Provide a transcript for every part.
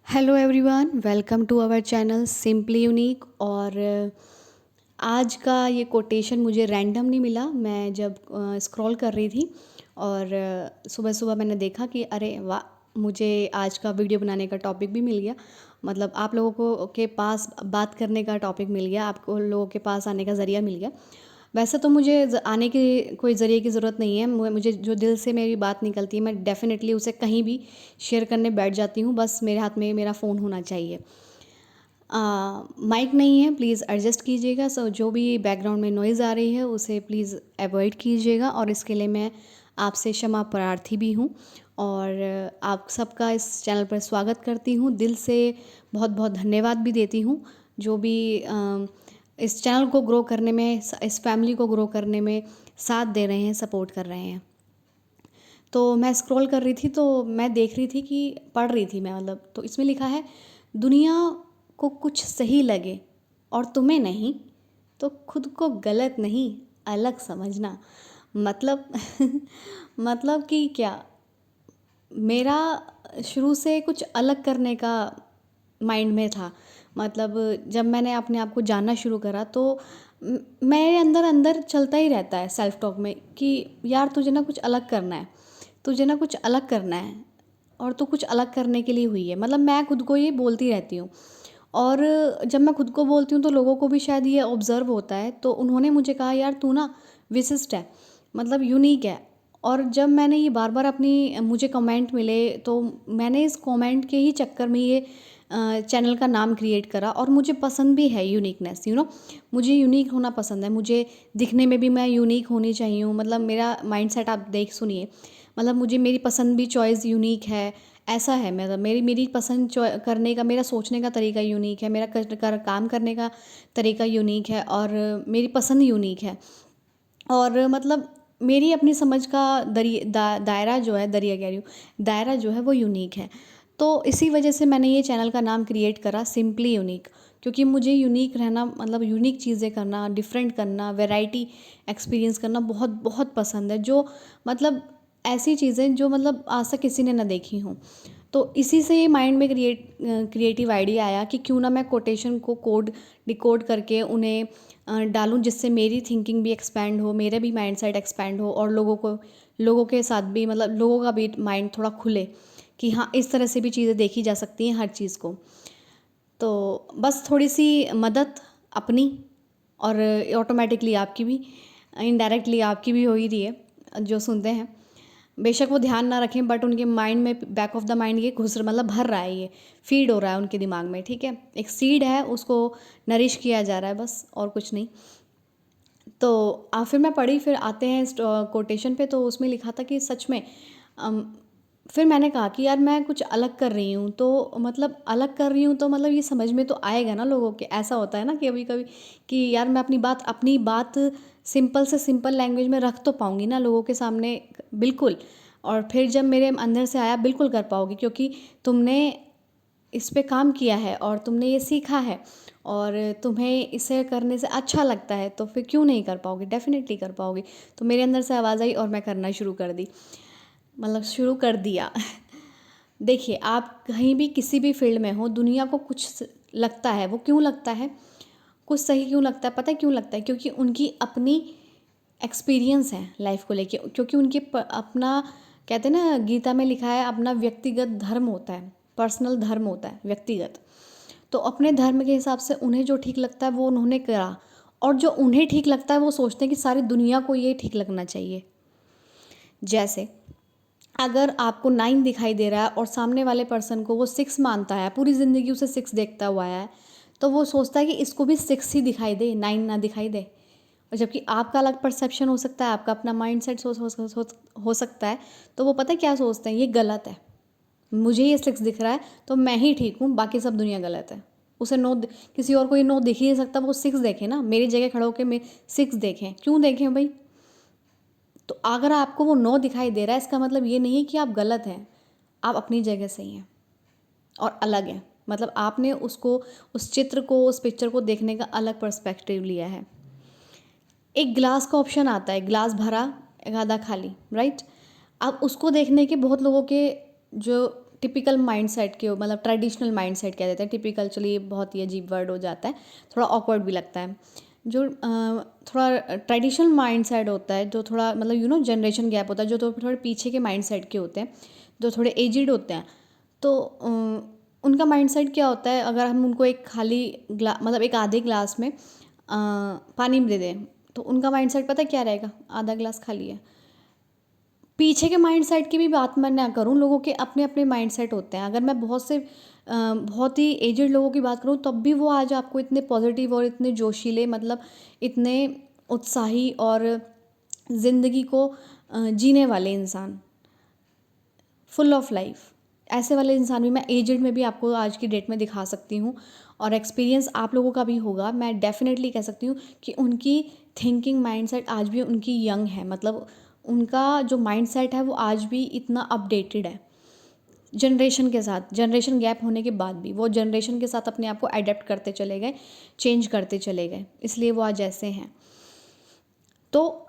Hello everyone, welcome to our channel simply unique. और आज का ये कोटेशन मुझे रैंडम नहीं मिला। मैं जब स्क्रॉल कर रही थी और सुबह सुबह मैंने देखा कि अरे वाह, मुझे आज का वीडियो बनाने का टॉपिक भी मिल गया। मतलब आप लोगों को के पास बात करने का टॉपिक मिल गया, आपको लोगों के पास आने का ज़रिया मिल गया। वैसे तो मुझे आने की कोई ज़रिए की ज़रूरत नहीं है। मुझे जो दिल से मेरी बात निकलती है मैं डेफ़िनेटली उसे कहीं भी शेयर करने बैठ जाती हूँ। बस मेरे हाथ में मेरा फ़ोन होना चाहिए। माइक नहीं है, प्लीज़ एडजस्ट कीजिएगा। सो जो भी बैकग्राउंड में नॉइज़ आ रही है उसे प्लीज़ अवॉइड कीजिएगा, और इसके लिए मैं आपसे क्षमा प्रार्थी भी हूँ। और आप सबका इस चैनल पर स्वागत करती हूँ, दिल से बहुत बहुत धन्यवाद भी देती हूँ। जो भी इस चैनल को ग्रो करने में, इस फैमिली को ग्रो करने में साथ दे रहे हैं, सपोर्ट कर रहे हैं। तो मैं स्क्रॉल कर रही थी तो मैं देख रही थी कि पढ़ रही थी मैं, मतलब तो इसमें लिखा है, दुनिया को कुछ सही लगे और तुम्हें नहीं तो खुद को गलत नहीं अलग समझना। मतलब मतलब कि क्या, मेरा शुरू से कुछ अलग करने का माइंड में था। मतलब जब मैंने अपने आप को जानना शुरू करा तो मेरे अंदर अंदर चलता ही रहता है सेल्फ टॉक में कि यार तुझे ना कुछ अलग करना है, तुझे ना कुछ अलग करना है, और तू कुछ अलग करने के लिए हुई है। मतलब मैं खुद को ये बोलती रहती हूँ। और जब मैं खुद को बोलती हूँ तो लोगों को भी शायद ये ऑब्ज़र्व होता है, तो उन्होंने मुझे कहा यार तू ना विशिष्ट है, मतलब यूनिक है। और जब मैंने ये बार बार अपनी मुझे कमेंट मिले तो मैंने इस कमेंट के ही चक्कर में ये चैनल का नाम क्रिएट करा। और मुझे पसंद भी है यूनिकनेस, मुझे यूनिक होना पसंद है। मुझे दिखने में भी मैं यूनिक होनी चाहिए हूँ। मतलब मेरा माइंडसेट आप देख सुनिए, मतलब मुझे मेरी पसंद भी चॉइस यूनिक है। ऐसा है, मतलब मेरी मेरी पसंद करने का, मेरा सोचने का तरीका यूनिक है, मेरा काम करने का तरीका यूनिक है, और मेरी पसंद यूनिक है। और मतलब मेरी अपनी समझ का दायरा जो है, दरिया कह रही हूँ, दायरा जो है वो यूनिक है। तो इसी वजह से मैंने ये चैनल का नाम क्रिएट करा सिंपली यूनिक, क्योंकि मुझे यूनिक रहना, मतलब यूनिक चीज़ें करना, डिफरेंट करना, वैरायटी एक्सपीरियंस करना बहुत बहुत पसंद है। जो मतलब ऐसी चीज़ें जो मतलब आज तक किसी ने ना देखी हों। तो इसी से ये माइंड में क्रिएटिव आइडिया आया कि क्यों ना मैं कोटेशन को डिकोड करके उन्हें डालूं, जिससे मेरी थिंकिंग भी एक्सपैंड हो, मेरा भी माइंडसेट एक्सपैंड हो, और लोगों के साथ भी, मतलब लोगों का भी माइंड थोड़ा खुले कि हाँ, इस तरह से भी चीज़ें देखी जा सकती हैं हर चीज़ को। तो बस थोड़ी सी मदद अपनी, और ऑटोमेटिकली आपकी भी, इनडायरेक्टली आपकी भी हो ही रही है। जो सुनते हैं बेशक वो ध्यान ना रखें, बट उनके माइंड में, बैक ऑफ द माइंड ये घुस, मतलब भर रहा है, ये फीड हो रहा है उनके दिमाग में। ठीक है, एक सीड है, उसको नरिश किया जा रहा है, बस और कुछ नहीं। तो फिर मैं पढ़ी, फिर आते हैं इस कोटेशन पे। तो उसमें लिखा था कि सच में फिर मैंने कहा कि यार मैं कुछ अलग कर रही हूँ, तो मतलब अलग कर रही हूँ तो मतलब ये समझ में तो आएगा ना लोगों के। ऐसा होता है ना कि कभी कभी कि यार मैं अपनी बात सिंपल से सिंपल लैंग्वेज में रख तो पाऊँगी ना लोगों के सामने, बिल्कुल। और फिर जब मेरे अंदर से आया, बिल्कुल कर पाओगी, क्योंकि तुमने इस पे काम किया है और तुमने ये सीखा है, और तुम्हें इसे करने से अच्छा लगता है, तो फिर क्यों नहीं कर पाओगे, डेफिनेटली कर पाओगे। तो मेरे अंदर से आवाज़ आई और मैं करना शुरू कर दी, मतलब शुरू कर दिया। देखिए, आप कहीं भी किसी भी फील्ड में हो, दुनिया को कुछ लगता है, वो क्यों लगता है, कुछ सही क्यों लगता है, पता है क्यों लगता है? क्योंकि उनकी अपनी एक्सपीरियंस है लाइफ को लेके, क्योंकि उनके अपना, कहते हैं ना, गीता में लिखा है, अपना व्यक्तिगत धर्म होता है, पर्सनल धर्म होता है व्यक्तिगत। तो अपने धर्म के हिसाब से उन्हें जो ठीक लगता है वो उन्होंने करा, और जो उन्हें ठीक लगता है वो सोचते हैं कि सारी दुनिया को ये ठीक लगना चाहिए। जैसे अगर आपको 9 दिखाई दे रहा है और सामने वाले पर्सन को वो 6 मानता है, पूरी ज़िंदगी उसे 6 देखता हुआ है, तो वो सोचता है कि इसको भी 6 ही दिखाई दे, 9 ना दिखाई दे। और जबकि आपका अलग परसेप्शन हो सकता है, आपका अपना माइंडसेट हो सकता है। तो वो पता है क्या सोचते हैं, ये गलत है, मुझे ये 6 दिख रहा है तो मैं ही ठीक हूँ, बाकी सब दुनिया गलत है। उसे किसी और को ये 9 दिख ही नहीं सकता, वो 6 देखे ना, मेरी जगह खड़े होकर मैं 6 देखें, क्यों देखें भाई? तो अगर आपको वो 9 दिखाई दे रहा है, इसका मतलब ये नहीं है कि आप गलत हैं, आप अपनी जगह सही हैं और अलग हैं। मतलब आपने उसको, उस चित्र को, उस पिक्चर को देखने का अलग पर्सपेक्टिव लिया है। एक ग्लास का ऑप्शन आता है, ग्लास भरा एक आधा खाली, राइट? अब उसको देखने के बहुत लोगों के जो टिपिकल माइंडसेट के मतलब ट्रेडिशनल माइंडसेट कह देते हैं, टिपिकल चलिए बहुत ही अजीब वर्ड हो जाता है, थोड़ा ऑकवर्ड भी लगता है। जो थोड़ा ट्रेडिशनल माइंडसेट होता है, जो थोड़ा मतलब जनरेशन गैप होता है, जो तो थोड़े पीछे के माइंडसेट के होते हैं, जो थोड़े एजिड होते हैं, तो उनका माइंडसेट क्या होता है, अगर हम उनको एक खाली मतलब एक आधे ग्लास में पानी दे दें, तो उनका माइंडसेट पता है क्या रहेगा, आधा ग्लास खाली है। पीछे के माइंडसेट की भी बात मैं ना करूँ, लोगों के अपने अपने माइंडसेट होते हैं। अगर मैं बहुत ही एजेड लोगों की बात करूँ, तब भी वो आज आपको इतने पॉजिटिव और इतने जोशीले, मतलब इतने उत्साही और ज़िंदगी को जीने वाले इंसान, फुल ऑफ लाइफ, ऐसे वाले इंसान भी मैं एजेड में भी आपको आज की डेट में दिखा सकती हूँ। और एक्सपीरियंस आप लोगों का भी होगा, मैं डेफिनेटली कह सकती हूँ कि उनकी थिंकिंग माइंडसेट आज भी उनकी यंग है, मतलब उनका जो माइंडसेट है वो आज भी इतना अपडेटेड है। जनरेशन के साथ, जनरेशन गैप होने के बाद भी वो जनरेशन के साथ अपने आप को अडेप्ट करते चले गए, चेंज करते चले गए, इसलिए वो आज ऐसे हैं। तो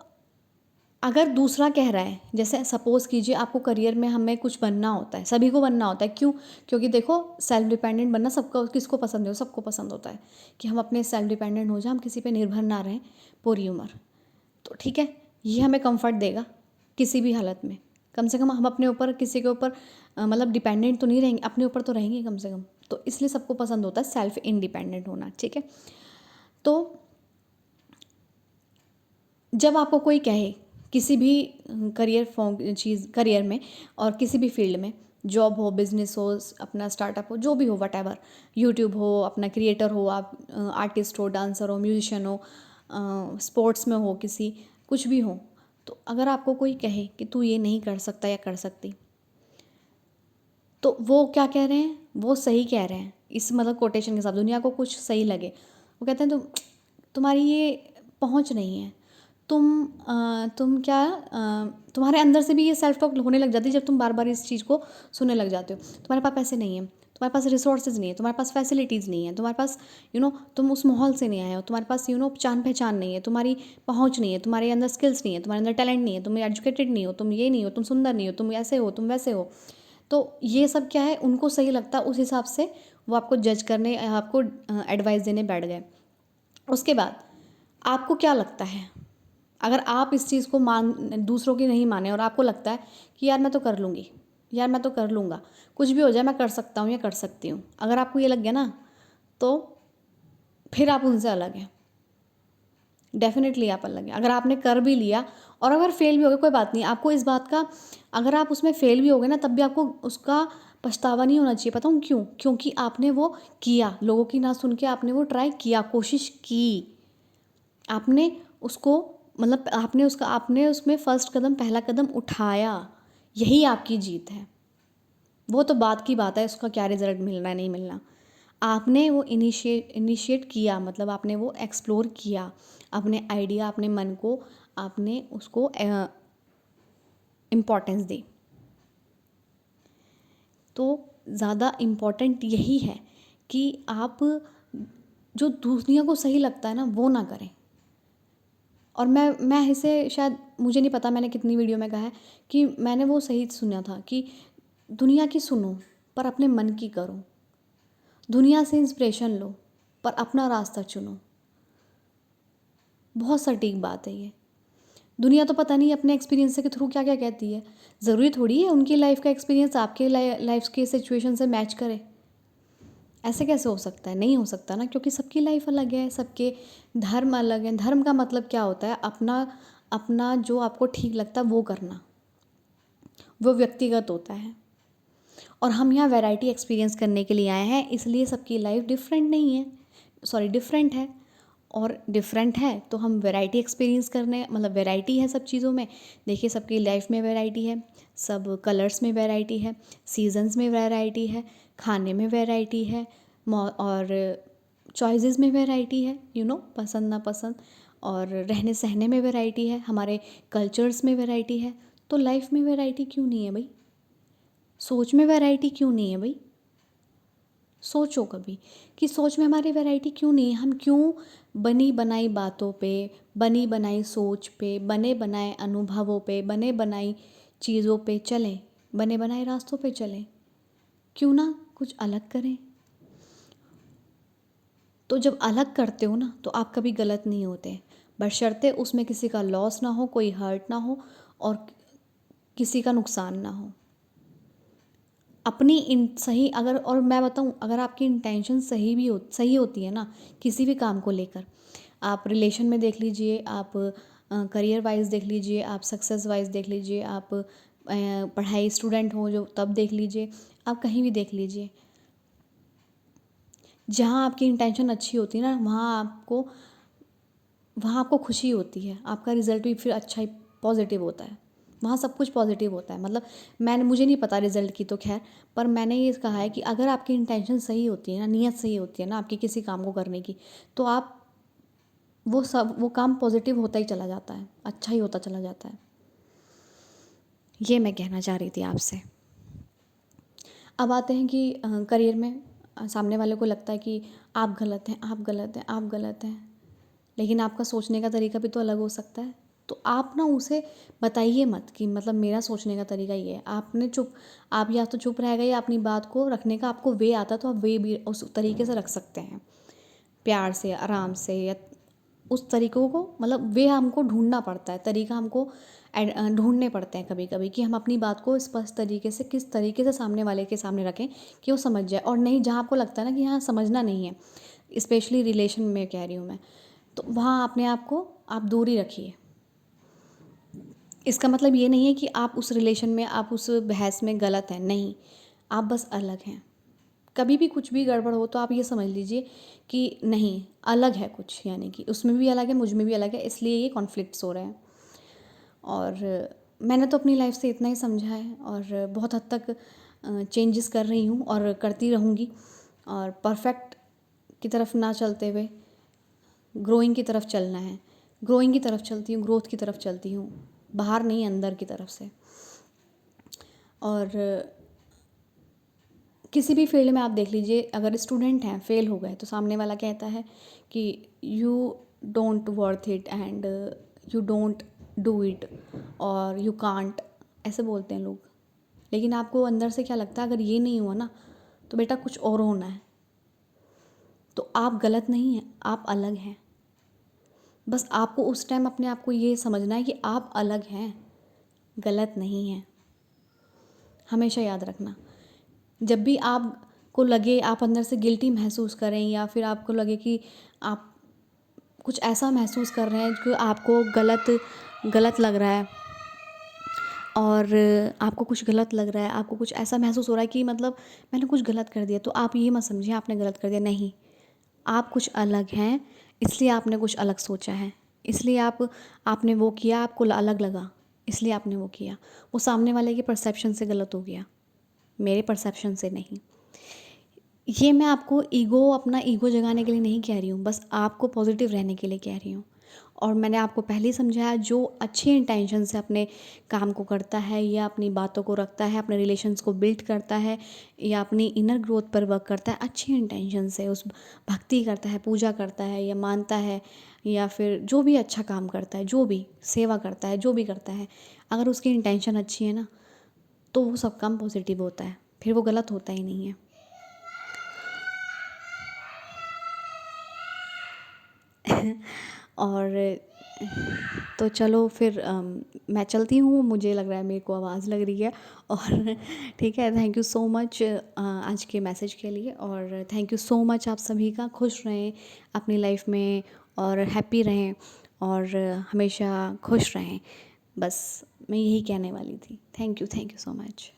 अगर दूसरा कह रहा है, जैसे सपोज़ कीजिए आपको करियर में हमें कुछ बनना होता है, सभी को बनना होता है, क्यों? क्योंकि देखो सेल्फ डिपेंडेंट बनना सबको, किसको पसंद है? सबको पसंद होता है कि हम अपने सेल्फ डिपेंडेंट हो जाए, हम किसी पे निर्भर ना रहें पूरी उम्र। तो ठीक है, ये हमें कंफर्ट देगा किसी भी हालत में। कम से कम हम अपने ऊपर किसी के ऊपर मतलब डिपेंडेंट तो नहीं रहेंगे, अपने ऊपर तो रहेंगे कम से कम। तो इसलिए सबको पसंद होता है सेल्फ इंडिपेंडेंट होना, ठीक है। तो जब आपको कोई कहे किसी भी करियर में और किसी भी फील्ड में, जॉब हो, बिजनेस हो, अपना स्टार्टअप हो, जो भी हो, वट एवर, यूट्यूब हो, अपना क्रिएटर हो, आप आर्टिस्ट हो, डांसर हो, म्यूजिशियन हो, स्पोर्ट्स में हो, किसी कुछ भी हो, तो अगर आपको कोई कहे कि तू ये नहीं कर सकता या कर सकती, तो वो क्या कह रहे हैं? वो सही कह रहे हैं, इस मतलब कोटेशन के साथ, दुनिया को कुछ सही लगे, वो कहते हैं तुम्हारी ये पहुंच नहीं है, तुम क्या तुम्हारे अंदर से भी ये सेल्फ टॉक होने लग जाती है जब तुम बार बार इस चीज़ को सुनने लग जाते हो। तुम्हारे पास पैसे नहीं है, तुम्हारे पास रिसोर्सेज नहीं है, तुम्हारे पास फैसिलिटीज़ नहीं है, तुम्हारे पास तुम उस माहौल से नहीं आए हो, तुम्हारे पास जान पहचान नहीं है, तुम्हारी पहुंच नहीं है, तुम्हारे अंदर स्किल्स नहीं है, तुम्हारे अंदर टैलेंट नहीं है, तुम एजुकेटेड नहीं हो, तुम ये नहीं हो, तुम सुंदर नहीं हो, तुम ऐसे हो, तुम वैसे हो। तो ये सब क्या है, उनको सही लगता है, उस हिसाब से वो आपको जज करने, आपको एडवाइस देने बैठ गए। उसके बाद आपको क्या लगता है, अगर आप इस चीज़ को दूसरों की नहीं माने और आपको लगता है कि यार मैं तो कर लूँगी, यार मैं तो कर लूँगा, कुछ भी हो जाए मैं कर सकता हूँ या कर सकती हूँ, अगर आपको ये लग गया ना, तो फिर आप उनसे अलग हैं, डेफिनेटली आप अलग हैं। अगर आपने कर भी लिया और अगर फेल भी हो गया, कोई बात नहीं, आपको इस बात का, अगर आप उसमें फेल भी हो गए ना, तब भी आपको उसका पछतावा नहीं होना चाहिए। पता हूँ क्यों? क्योंकि आपने वो किया, लोगों की ना सुन के आपने वो ट्राई किया, कोशिश की, आपने उसको, मतलब आपने उसमें फर्स्ट कदम, पहला कदम उठाया, यही आपकी जीत है। वो तो बात की बात है, उसका क्या रिजल्ट मिलना नहीं मिलना, आपने वो इनिशिएट किया, मतलब आपने वो एक्सप्लोर किया, अपने आइडिया, अपने मन को आपने उसको इम्पोर्टेंस दी। तो ज़्यादा इम्पोर्टेंट यही है कि आप जो दुनिया को सही लगता है ना, वो ना करें। और मैं इसे शायद, मुझे नहीं पता मैंने कितनी वीडियो में कहा है कि मैंने वो सही सुना था कि दुनिया की सुनो पर अपने मन की करो, दुनिया से इंस्पिरेशन लो पर अपना रास्ता चुनो। बहुत सटीक बात है ये। दुनिया तो पता नहीं अपने एक्सपीरियंस के थ्रू क्या क्या कहती है, ज़रूरी थोड़ी है उनकी लाइफ का एक्सपीरियंस आपके लाइफ के सिचुएशन से मैच करे। ऐसे कैसे हो सकता है? नहीं हो सकता ना, क्योंकि सबकी लाइफ अलग है, सबके धर्म अलग हैं। धर्म का मतलब क्या होता है? अपना अपना जो आपको ठीक लगता है वो करना, वो व्यक्तिगत होता है। और हम यहाँ वैरायटी एक्सपीरियंस करने के लिए आए हैं, इसलिए सबकी लाइफ डिफरेंट नहीं है, सॉरी डिफरेंट है। और डिफरेंट है तो हम वैरायटी एक्सपीरियंस करने, मतलब वैरायटी है सब चीज़ों में। देखिए सबकी लाइफ में वैरायटी है, सब कलर्स में वैरायटी है, सीजन्स में वैरायटी है, खाने में वैरायटी है, और चॉइसेस में वैरायटी है, पसंद नापसंद, और रहने सहने में वैरायटी है, हमारे कल्चर्स में वैरायटी है। तो लाइफ में वैरायटी क्यों नहीं है भाई? सोच में वैरायटी क्यों नहीं है भाई? सोचो कभी कि सोच में हमारी वैरायटी क्यों नहीं है? हम क्यों बनी बनाई बातों पे, बनी बनाई सोच पे, बने बनाए अनुभवों पे, बने बनाई चीज़ों पे चलें, बने बनाए रास्तों पे चलें? क्यों ना कुछ अलग करें। तो जब अलग करते हो ना तो आप कभी गलत नहीं होते, बशर्ते उसमें किसी का लॉस ना हो, कोई हर्ट ना हो और किसी का नुकसान ना हो। अपनी इन सही अगर, और मैं बताऊँ, अगर आपकी इंटेंशन सही होती है ना किसी भी काम को लेकर, आप रिलेशन में देख लीजिए, आप करियर वाइज देख लीजिए, आप सक्सेस वाइज देख लीजिए, आप पढ़ाई स्टूडेंट हो जो तब देख लीजिए, आप कहीं भी देख लीजिए, जहाँ आपकी इंटेंशन अच्छी होती है ना वहाँ आपको खुशी होती है, आपका रिज़ल्ट भी फिर अच्छा ही पॉजिटिव होता है, वहाँ सब कुछ पॉजिटिव होता है। मतलब मुझे नहीं पता रिज़ल्ट की तो खैर, पर मैंने ये कहा है कि अगर आपकी इंटेंशन सही होती है ना, नीयत सही होती है ना आपकी किसी काम को करने की, तो आप वो काम पॉजिटिव होता ही चला जाता है, अच्छा ही होता चला जाता है। ये मैं कहना चाह रही थी आपसे। अब आते हैं कि करियर में सामने वाले को लगता है कि आप गलत हैं, आप गलत हैं, आप गलत हैं, लेकिन आपका सोचने का तरीका भी तो अलग हो सकता है। तो आप ना उसे बताइए मत कि मतलब मेरा सोचने का तरीका ये है। आप या तो चुप रह गए या अपनी बात को रखने का आपको वे आता तो आप वे भी उस तरीके से रख सकते हैं, प्यार से, आराम से, या उस तरीक़ों को, मतलब वे हमको ढूंढना पड़ता है, तरीका हमको ढूंढने पड़ते हैं कभी कभी, कि हम अपनी बात को स्पष्ट तरीके से किस तरीके से सामने वाले के सामने रखें कि वो समझ जाए। और नहीं, जहाँ आपको लगता है ना कि हाँ समझना नहीं है, स्पेशली रिलेशन में कह रही हूँ मैं, तो वहाँ अपने आप को आप दूर ही रखिए। इसका मतलब ये नहीं है कि आप उस रिलेशन में, आप उस बहस में गलत हैं, नहीं, आप बस अलग हैं। कभी भी कुछ भी गड़बड़ हो तो आप ये समझ लीजिए कि नहीं, अलग है कुछ, यानी कि उसमें भी अलग है, मुझ में भी अलग है, इसलिए ये कॉन्फ्लिक्ट्स हो रहे हैं। और मैंने तो अपनी लाइफ से इतना ही समझा है और बहुत हद तक चेंजेस कर रही हूँ और करती रहूँगी। और परफेक्ट की तरफ ना चलते हुए ग्रोइंग की तरफ चलना है। ग्रोइंग की तरफ चलती हूँ, ग्रोथ की तरफ चलती हूँ, बाहर नहीं अंदर की तरफ से। और किसी भी फील्ड में आप देख लीजिए, अगर स्टूडेंट हैं फेल हो गए तो सामने वाला कहता है कि you don't worth it and you don't do it और यू कांट, ऐसे बोलते हैं लोग। लेकिन आपको अंदर से क्या लगता है, अगर ये नहीं हुआ ना तो बेटा कुछ और होना है। तो आप गलत नहीं हैं, आप अलग हैं। बस आपको उस टाइम अपने आप को ये समझना है कि आप अलग हैं, गलत नहीं हैं। हमेशा याद रखना, जब भी आपको लगे, आप अंदर से गिल्टी महसूस करें या फिर आपको लगे कि आप कुछ ऐसा महसूस कर रहे हैं कि आपको गलत लग रहा है, और आपको कुछ गलत लग रहा है, आपको कुछ ऐसा महसूस हो रहा है कि मतलब मैंने कुछ गलत कर दिया, तो आप ये मत समझिए आपने गलत कर दिया, नहीं, आप कुछ अलग हैं, इसलिए आपने कुछ अलग सोचा है, इसलिए आपने वो किया, आपको अलग लगा, इसलिए आपने वो किया। वो सामने वाले के परसेप्शन से गलत हो गया, मेरे परसेप्शन से नहीं। ये मैं आपको अपना ईगो जगाने के लिए नहीं कह रही हूँ, बस आपको पॉजिटिव रहने के लिए कह रही हूँ। और मैंने आपको पहले ही समझाया, जो अच्छी इंटेंशन से अपने काम को करता है या अपनी बातों को रखता है, अपने रिलेशंस को बिल्ड करता है या अपनी इनर ग्रोथ पर वर्क करता है, अच्छी इंटेंशन से उस भक्ति करता है, पूजा करता है या मानता है, या फिर जो भी अच्छा काम करता है, जो भी सेवा करता है, जो भी करता है, अगर उसकी इंटेंशन अच्छी है ना तो वो सब काम पॉजिटिव होता है, फिर वो गलत होता ही नहीं है। और तो चलो फिर मैं चलती हूँ, मुझे लग रहा है मेरे को आवाज़ लग रही है। और ठीक है, थैंक यू सो मच आज के मैसेज के लिए, और थैंक यू सो मच आप सभी का। खुश रहें अपनी लाइफ में और हैप्पी रहें और हमेशा खुश रहें, बस मैं यही कहने वाली थी। Thank you so much.